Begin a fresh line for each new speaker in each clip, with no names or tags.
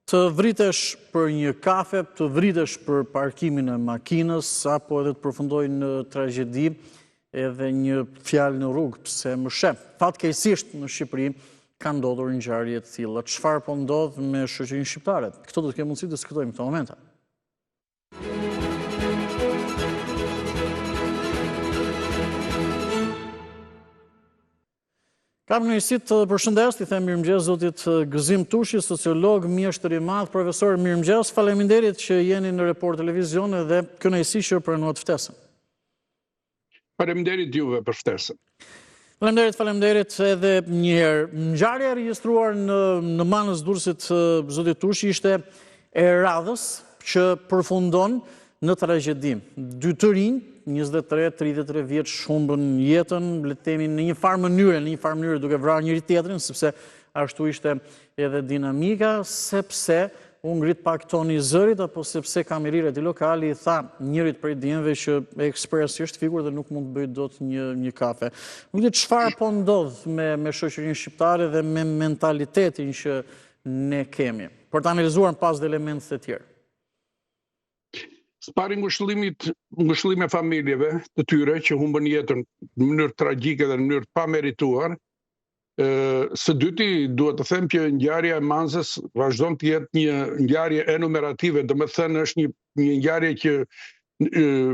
Të vritesh për një kafe, të vritesh për parkimin e makinës, apo edhe të përfundoj në tragjedi edhe një fjalë në rrugë, pse më shef. Fatkeqësisht në Shqipëri ka ndodhur ngjarje të tilla. Çfarë po ndodh me shoqërinë shqiptare? Këto do të kemi mundësi të diskutojmë në këto momente. Kam kënaqësi të përshëndes, i them mirëmëngjes zotit Gëzim Tushi, sociolog, mjeshtër i madh, profesor, mirëmëngjes. Faleminderit që jeni në Report Televizion dhe kënaqësi që pranuat ftesën.
Faleminderit juve për ftesën.
Faleminderit edhe një herë. Ngjarja e regjistruar në Manës Durrësit zotit Tushi ishte e radhës që përfundon në tragjedi. Dy të rinj, 23-33 vjeç humbën jetën, le të themi në një farë mënyre duke vrarë njëri tjetrin, sepse ashtu ishte edhe dinamika, sepse u ngrit pak toni i zërit, apo sepse kameriret i lokali i tha njërit prej djemve që ekspresi është figur dhe nuk mund të bëjë dot një kafe. Nuk di çfarë po ndodh me shoqërinë shqiptare dhe me mentalitetin që ne kemi, për të analizuar pas dhe elementet e tjerë.
Pari ngushëllime familjeve të tyre që humbën jetën në mënyrë tragjike dhe në mënyrë pa merituar. Së dyti, duhet të them që ngjarja e Manzës vazhdon të jetë një ngjarje enumerative, domethënë është një ngjarje që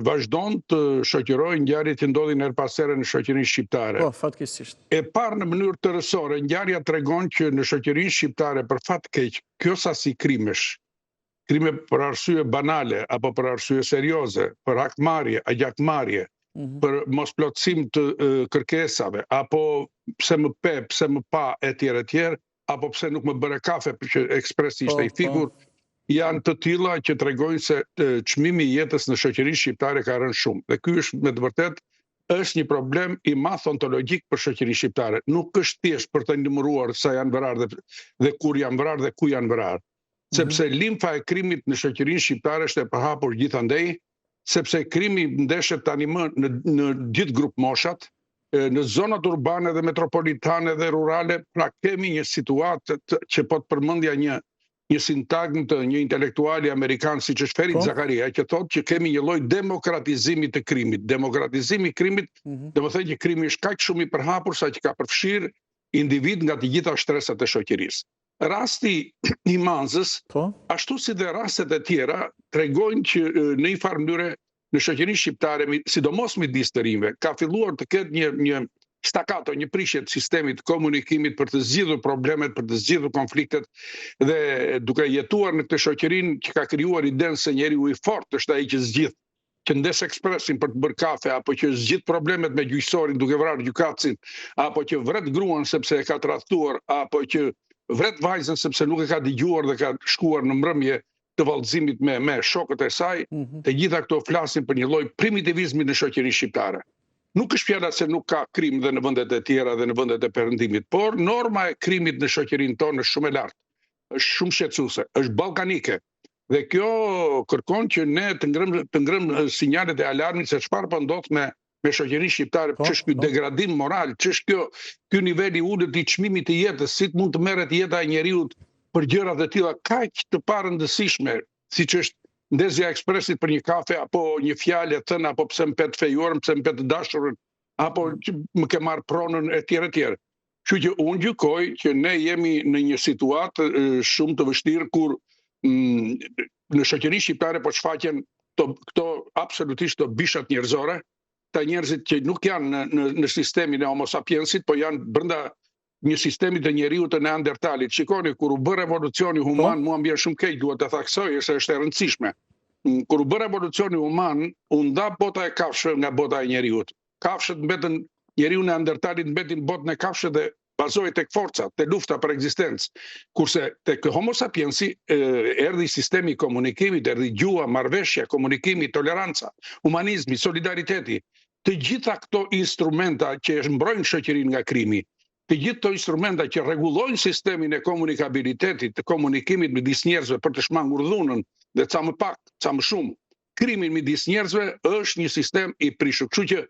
vazhdon të shoqërojë ngjarjet që ndodhin her pas here në shoqërinë shqiptare.
Po, fatkeqësisht.
E parë në mënyrë tërësore, ngjarja tregon që në shoqërinë shqiptare për fat keq, kjo sasi krimesh, krime për arsye banale, apo për arsye serioze, për hakmarrje, agjakmarrje, për mosplotësim të kërkesave, apo pse më pe, pse më pa, etj, apo pse nuk më bëre kafe, që ekspresi ishte i figur, janë të tilla që tregojnë se çmimi i jetës në shoqërinë shqiptare ka rënë shumë. Dhe ky është me të vërtetë është një problem i madh ontologjik për shoqërinë shqiptare. Nuk është thjesht për të numëruar sa janë vrarë dhe kur janë vrarë dhe ku janë vrarë. Sepse limfa e krimit në shoqërinë shqiptare është e përhapur gjithandej, sepse krimi ndeshet tani më në gjithë grup moshat, në zonat urbane dhe metropolitane dhe rurale, pra kemi një situatë që po të përmendja një sintagmë të një intelektuali amerikan siç është Ferit Zakaria, që thotë që kemi një lloj demokratizimi të krimit. Demokratizimi i krimit, domethënë që krimi është kaq shumë i përhapur sa që ka përfshirë individ nga të gjitha shtresat e shoqërisë. Rasti i Manzës, ashtu si dhe rastet e tjera, tregojnë që në një farë mënyrë në shoqërinë shqiptare, sidomos midis të rinjve, ka filluar të ketë një stakato, një prishje të sistemit të komunikimit për të zgjidhur problemet, për të zgjidhur konfliktet, dhe duke jetuar në këtë shoqërinë që ka krijuar idenë se njeriu i fortë është ai që zgjidh, që ndes ekspresin për të bërë kafe, apo që zgjidh problemet me gjyqësorin duke vrarë gjykatësin, apo që vret gruan sepse e ka tradhtuar, apo që vret vajzën sepse nuk e ka dëgjuar dhe ka shkuar në mbrëmje të vallëzimit me shokët e saj, të gjitha këto flasin për një lloj primitivizmi në shoqërinë shqiptare. Nuk është fjala se nuk ka krim dhe në vendet e tjera dhe në vendet e perëndimit, por norma e krimit në shoqërinë tonë është shumë e lartë, është shumë shqetësuese, është ballkanike. Dhe kjo kërkon që ne të ngrëmë sinjalet e alarmit se çfarë po ndodh me shoqërinë shqiptare, ç'është ky degradim moral, ç'është ky niveli i ulët i çmimit të jetës, si mund të merret jeta e njeriu për gjëra të tilla kaq të parëndësishme, siç është ndezja e ekspresit për një kafe, apo një fjalë e thënë, apo pse më pet fejuar, pse më pet dashurën, apo që më ke marr pronën etj. Kështu që unë gjykoj që ne jemi në një situatë shumë të vështirë kur në shoqërinë shqiptare po shfaqen këto absolutisht të bishat njerëzore, ta njerëzit që nuk janë në sistemin e Homo sapiensit, po janë brenda një sistemi të njeriu të neandertalit. Shikoni, kur u bë revolucioni human, mua më bën shumë keq, duhet ta thaksoj, se është e rëndësishme. Kur u bë revolucioni human, u nda bota e kafshëve nga bota e njeriut. Kafshët mbetën, njeriu neandertalit mbeti në botën e kafshëve dhe bazohej tek forca, te lufta për ekzistencë. Kurse tek Homo sapiensi erdhi sistemi i komunikimit, erdhi gjua, marrëveshja, komunikimi, toleranca, humanizmi, solidariteti. Të gjitha këto instrumenta që mbrojnë shoqërinë nga krimi, të gjithë këto instrumenta që rregullojnë sistemin e komunikabilitetit, të komunikimit midis njerëzve për të shmangur dhunën, dhe ca më pak, ca më shumë, krimin midis njerëzve është një sistem i prishur. Kështu që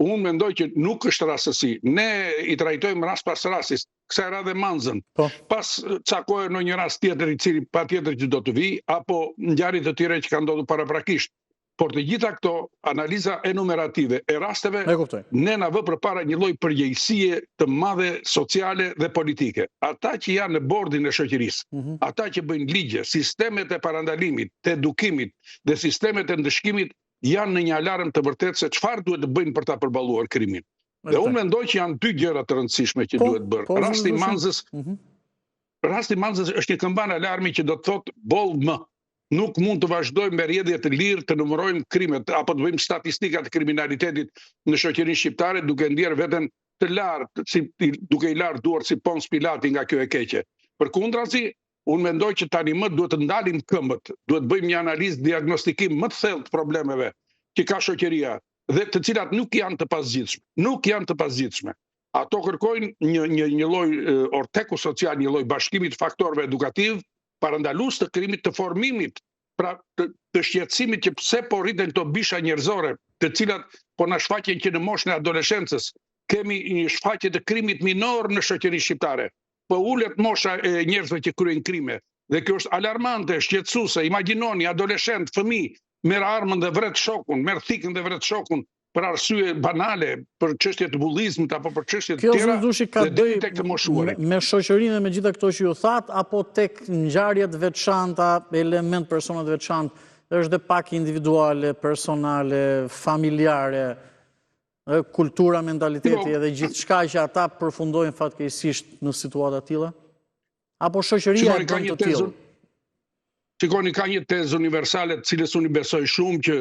Unë mendoj që nuk është rastësi. Ne i trajtojmë rast pas rastis, kësaj radhe Manzën.
Po.
Pas ca kohë në një rast tjetër i cili patjetër që do të vi, apo ngjarje të tjera që kanë ndodhur paraprakisht. Por të gjitha këto analiza enumerative e rasteve
E kuptoj.
ne na vë përpara një lloj përgjegjësie të madhe sociale dhe politike. Ata që janë në bordin e shoqërisë, ata që bëjnë ligje, sistemet e parandalimit, të edukimit dhe sistemet e ndëshkimit janë në një alarm të vërtetë se çfarë duhet të bëjnë për ta përballuar krimin. Dhe unë mendoj që janë dy gjëra të rëndësishme që duhet bërë. Rasti Manzës është një këmban alarmi që do të thotë boll më. Nuk mund të vazhdojmë me rrjedhje të lirë të numërojmë krimet apo të bëjmë statistika të kriminalitetit në shoqërinë shqiptare duke ndjerë veten të lartë, duke i larë duart si Pons Pilati nga kjo e keqe. Përkundrazi, unë mendoj që tani më duhet të ndalim këmbët, duhet bëjmë një analizë diagnostikim më të thellë të problemeve që ka shoqëria dhe të cilat nuk janë të pasgjithshme. Nuk janë të pasgjithshme. Ato kërkojnë një lloj orteku social, një lloj bashkimi të faktorëve edukativ, parandalues të krimit, të formimit, pra të shqetësimit që pse po rriten këto bisha njerëzore, të cilat po na shfaqen që në moshën e adoleshencës kemi një shfaqje të krimit minor në shoqërinë shqiptare. Po ulet mosha e njerëzve që kryejnë krime. Dhe kjo është alarmante, shqetësuese. Imagjinoni adoleshent, fëmijë, merr armën dhe vret shokun, merr thikën dhe vret shokun për arsye banale, për çështje të bullizmit apo për çështje të tjera.
Kjo Zodushi ka bëj me shoqërinë dhe me gjitha këto që ju that, apo tek ngjarjet veçanta, element persona të veçantë, është dhe pak individuale, personale, familjare, kultura, mentaliteti edhe gjithçka që ata përfundojnë fatkeqësisht në situata të tilla? Apo shoqëria e bën të tillë?
Shikoni, ka një tezë universale të cilës unë besoj shumë që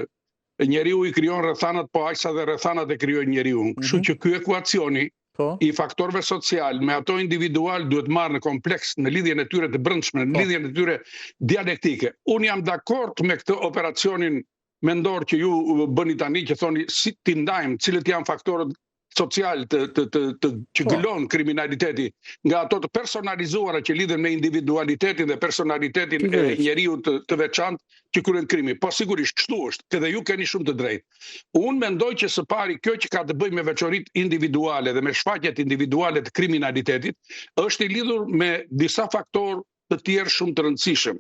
njeriu i krijon rrethanat, po aq sa dhe rrethanat e krijojnë njeriu. Kështu që ky ekuacioni i faktorëve social me ato individual duhet marrë në kompleks në lidhjen e tyre të brendshme, në lidhjen e tyre dialektike. Unë jam dakord me këtë operacionin mendor që ju bëni tani, që thoni si ti ndajmë, cilët janë faktorët social që gëlon kriminaliteti nga ato të personalizuara që lidhen me individualitetin dhe personalitetin e njeriu të veçantë që kryen krimi. Po sigurisht kështu është, edhe ju keni shumë të drejtë. Unë mendoj që së pari kjo që ka të bëjë me veçoritë individuale dhe me shfaqjet individuale të kriminalitetit është i lidhur me disa faktorë të tjerë shumë të rëndësishëm.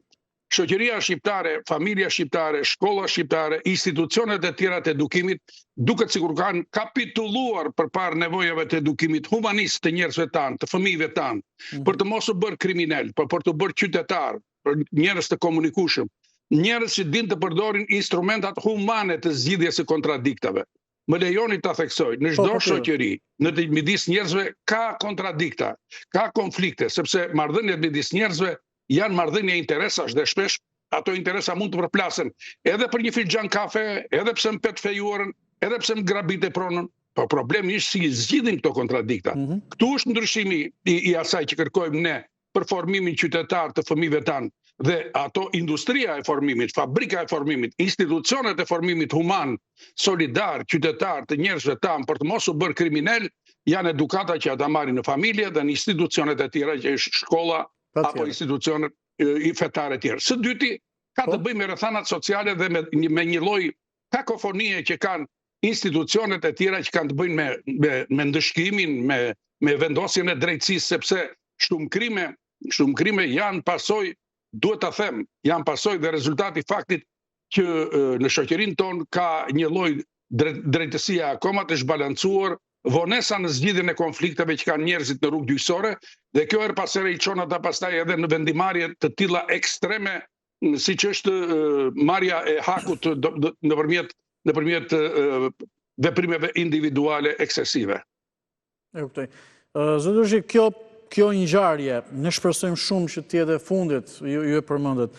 Shoqëria shqiptare, familja shqiptare, shkolla shqiptare, institucionet e tjera të edukimit duket sikur kanë kapitulluar përpara nevojave të edukimit humanist të njerëzve tanë, të fëmijëve tanë, për të mos u bërë kriminal, por për të bërë qytetar, për njerëz të komunikueshëm, njerëz që dinë të përdorin instrumentat humane të zgjidhjes së kontradiktave. Më lejoni ta theksoj, në çdo shoqëri, në midis njerëzve ka kontradikta, ka konflikte, sepse marrëdhëniet midis njerëzve janë marrëdhënie interesash dhe shpesh ato interesa mund të përplasen edhe për një filxhan kafe, edhe pse më pet fejuarën, edhe pse më grabite pronën. Po problemi është si zgjidhim këto kontradikta. Ktu është ndryshimi i asaj që kërkojmë ne për formimin qytetar të fëmijëve tanë dhe ato industria e formimit, fabrika e formimit, institucionet e formimit human, solidar, qytetar të njerëzve tanë për të mos u bërë kriminal, janë edukata që ata marrin në familje dhe në institucionet e tjera që është shkolla apo institucionet fetare tjerë. Së dyti, ka të bëjë me rrethanat sociale dhe me një lloj kakofonie që kanë institucionet e tjera që kanë të bëjnë me ndëshkimin, me vendosjen e drejtësisë, sepse shumë krime janë pasojë, duhet ta them, janë pasojë dhe rezultati i faktit që në shoqërinë tonë ka një lloj drejtësia akoma të zhbalancuar, vonesa në zgjidhjen e konflikteve që kanë njerëzit në rrugë gjyqësore, dhe kjo her pas here i çon ata pastaj edhe në vendimarrje të tilla ekstreme, siç është marrja e hakut nëpërmjet veprimeve individuale eksesive.
E kuptoj. Zotushi, kjo ngjarje, ne shpresojmë shumë që të jetë e fundit, ju e përmendet.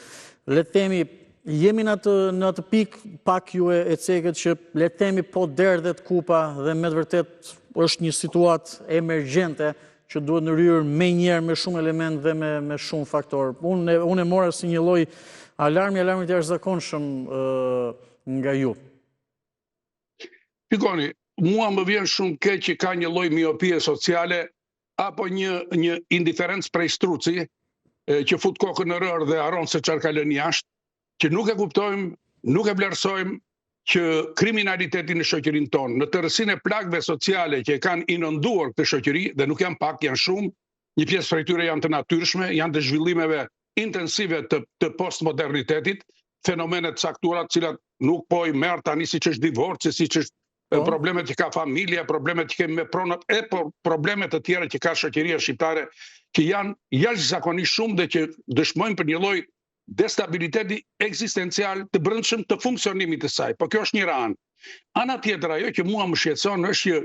Le të themi, jemi në atë pikë, pak ju e cekët që le të themi po derdhet kupa dhe me të vërtet është një situatë emergjente që duhet ndryrë me njerë me shumë element dhe me shumë faktor. Unë e mora si një lloj alarmi të jashtëzakonshëm nga ju.
Shikoni, mua më vjen shumë keq që ka një lloj miopie sociale apo një indiferencë prej struci që fut kokën në rër dhe haron se çfarë ka lënë jashtë, që nuk e kuptojmë, nuk e vlerësojmë që kriminaliteti në shoqërinë tonë, në tërësinë e plagëve sociale që e kanë inunduar këtë shoqëri, dhe nuk janë pak, janë shumë, një pjesë prej tyre janë të natyrshme, janë të zhvillimeve intensive të postmodernitetit, fenomenet caktuara të cilat nuk po i merr tani siç është divorci, siç është problemet që ka familja, problemet që kemi me pronat, problemet të tjera që ka shoqëria shqiptare, që janë jashtëzakonisht shumë dhe që dëshmojnë për një lloj destabiliteti ekzistencial të brendshëm të funksionimit të saj. Po kjo është një anë. Ana tjetër, ajo që mua më shqetëson është që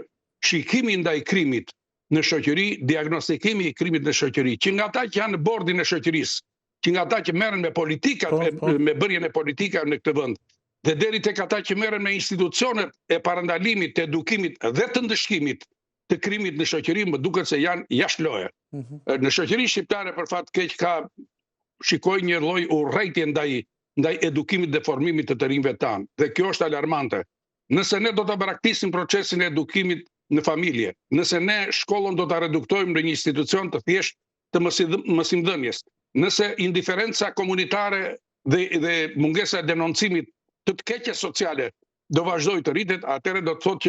shikimi ndaj krimit në shoqëri, diagnostikimi i krimit në shoqëri, që nga ata që janë në bordin e shoqërisë, që nga ata që merren me politika, me bërjen e politika në këtë vend, dhe deri tek ata që merren me institucionet e parandalimit, të edukimit dhe të ndëshkimit të krimit në shoqëri, më duket se janë jashtë loje. Në shoqërinë shqiptare për fat keq shikoj një lloj urrëtie ndaj edukimit dhe formimit të rinjve tanë. Dhe kjo është alarmante. Nëse ne do ta braktisim procesin e edukimit në familje, nëse ne shkollën do ta reduktojmë në një institucion të thjeshtë të mësimdhënies, nëse indiferenca komunitare dhe mungesa e denoncimit të keqes sociale do vazhdojë të rritet, atëherë do të thotë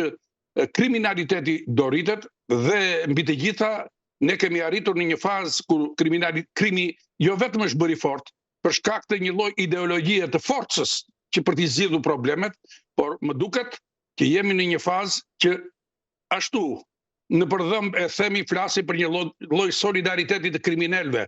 që kriminaliteti do rritet dhe mbi të gjitha ne kemi arritur në një fazë ku krimi jo vetëm është bëri fort për shkak të një lloj ideologjie të forcës që për t'i zgjidhur problemet, por më duket që jemi në një fazë që ashtu në përdhëmb e themi flasim për një lloj solidariteti të kriminalëve,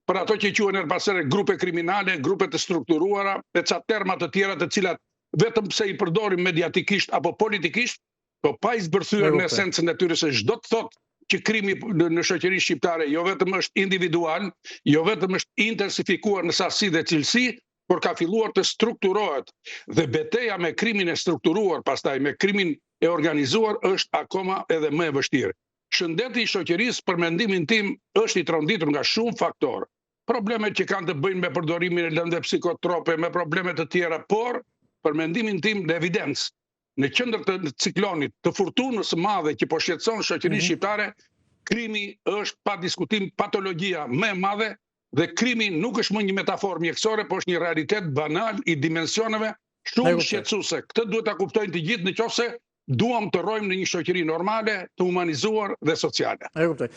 për ato që quhen erpasere grupe kriminale, grupe të strukturuara, e ca terma të tjera të cilat vetëm pse i përdorim mediatikisht apo politikisht, po pa i zbërthyer në esencën e tyre se çdo të thotë që krimi në shoqërinë shqiptare jo vetëm është individual, jo vetëm është intensifikuar në sasi dhe cilësi, por ka filluar të strukturohet. Dhe betejë me krimin e strukturuar, pastaj me krimin e organizuar është akoma edhe më e vështirë. Shëndeti i shoqërisë për mendimin tim është i tronditur nga shumë faktorë. Problemet që kanë të bëjnë me përdorimin e lëndëve psikotrope, me probleme të tjera, por për mendimin tim në evidencë, në qendër të ciklonit, të furtunës së madhe që po shqetëson shoqërinë shqiptare, krimi është pa diskutim patologjia më e madhe dhe krimi nuk është më një metaforë mjekësore, por është një realitet banal i dimensioneve shumë shqetësuese. Këtë duhet ta kuptojnë të gjithë nëse duam të rrojmë në një shoqëri normale, të humanizuar dhe sociale.
E kuptoj.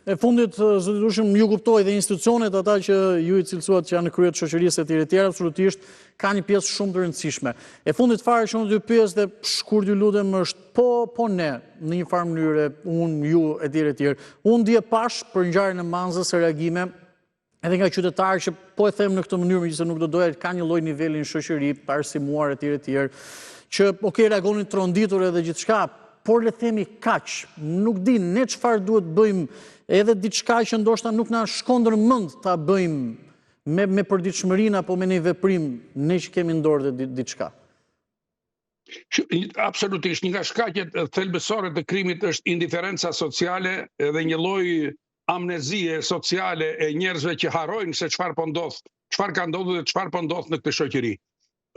E fundit, zoti Dushim, ju kuptoj dhe institucionet ata që ju i cilësuat që janë në krye të shoqërisë e tjera, absolutisht ka një pjesë shumë të rëndësishme. E fundit fare që unë dy pjesë dhe shkurt ju lutem është po ne në një farë mënyrë, unë, ju e tjerë. Unë dje pash për ngjarjen e Manzës e reagime edhe nga qytetarë që po e them në këtë mënyrë, megjithëse nuk do doja, ka një lloj niveli në shoqëri, të arsimuar e tjerë, që reagonin tronditur edhe gjithçka, por le themi kaq, nuk di ne çfarë duhet bëjmë, edhe diçka që ndoshta nuk na shkon ndërmend ta bëjmë me përditshmërinë apo me një veprim, ne që kemi në dorë diçka.
Absolutisht, një nga shkaqet thelbësore të krimit është indiferenca sociale dhe një lloj amnezie sociale e njerëzve që harrojnë se çfarë po ndodh, çfarë ka ndodhur dhe çfarë po ndodh në këtë shoqëri.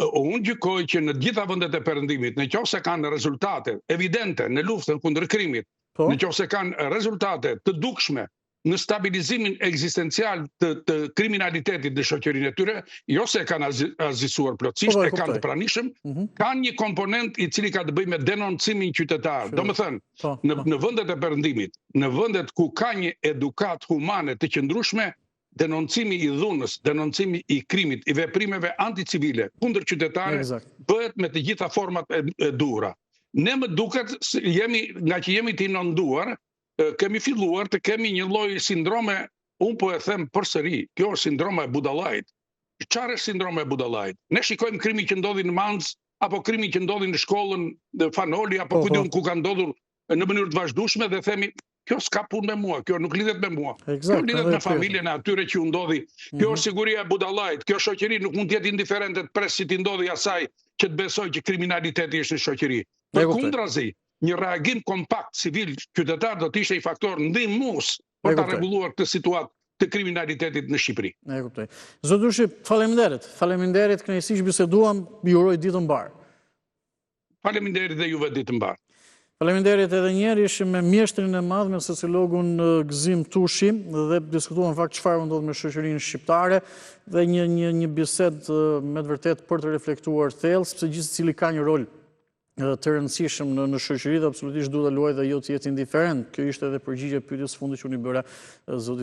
Unë gjykoj që në gjitha vendet e Perëndimit, nëse kanë rezultate evidente në luftën kundër krimit, nëse kanë rezultate të dukshme në stabilizimin ekzistencial të kriminalitetit në shoqërinë e tyre, jo se kanë azisuar plotësisht, e kanë të pranishëm, kanë një komponent i cili ka të bëjë me denoncimin qytetar. Domethënë, në vendet e Perëndimit, në vendet ku ka një edukat humane të qëndrueshme, denoncimi i dhunës, denoncimi i krimit, i veprimeve anticivile kundër qytetare bëhet me të gjitha format e duhura. Ne më duket, nga që jemi të inunduar, kemi filluar të kemi një lloj sindrome, unë po e them përsëri, kjo është sindroma e budallajit. Çfarë është sindroma e budallajit? Ne shikojmë krimi që ndodhi në Manzë, apo krimi që ndodhi në shkollën në Fanoli, apo ku ka ndodhur në mënyrë të vazhdueshme dhe themi kjo s'ka punë me mua, kjo nuk lidhet me mua. Kjo lidhet me familjen e atyre që u ndodhi. Kjo është siguria e budallajit. Kjo shoqëri nuk mund të jetë indiferente të pres si t'i ndodhi asaj që të besoj që kriminaliteti është në shoqëri. Përkundrazi, një reagim kompakt civil qytetar do të ishte i faktor ndihmues për ta rregulluar këtë situatë të kriminalitetit në Shqipëri.
E kuptoj. Zot Dushi, faleminderit. Faleminderit, kënaqësi që biseduam, ju uroj ditë të mbar.
Faleminderit dhe juve ditë të mbar.
Faleminderit edhe njerë, ishim me mjeshtrin e madh, me sociologun Gzim Tushi, dhe diskutuam fakt çfarë ndodh me shoqërinë shqiptare, dhe një bisedë me të vërtet për të reflektuar thellë, sepse gjithsecili ka një rol të rëndësishëm në shoqëri dhe absolutisht duhet ta luaj dhe jo të jetë indiferent. Kjo ishte edhe përgjigje pyetjes fundit që unë i bëra zotit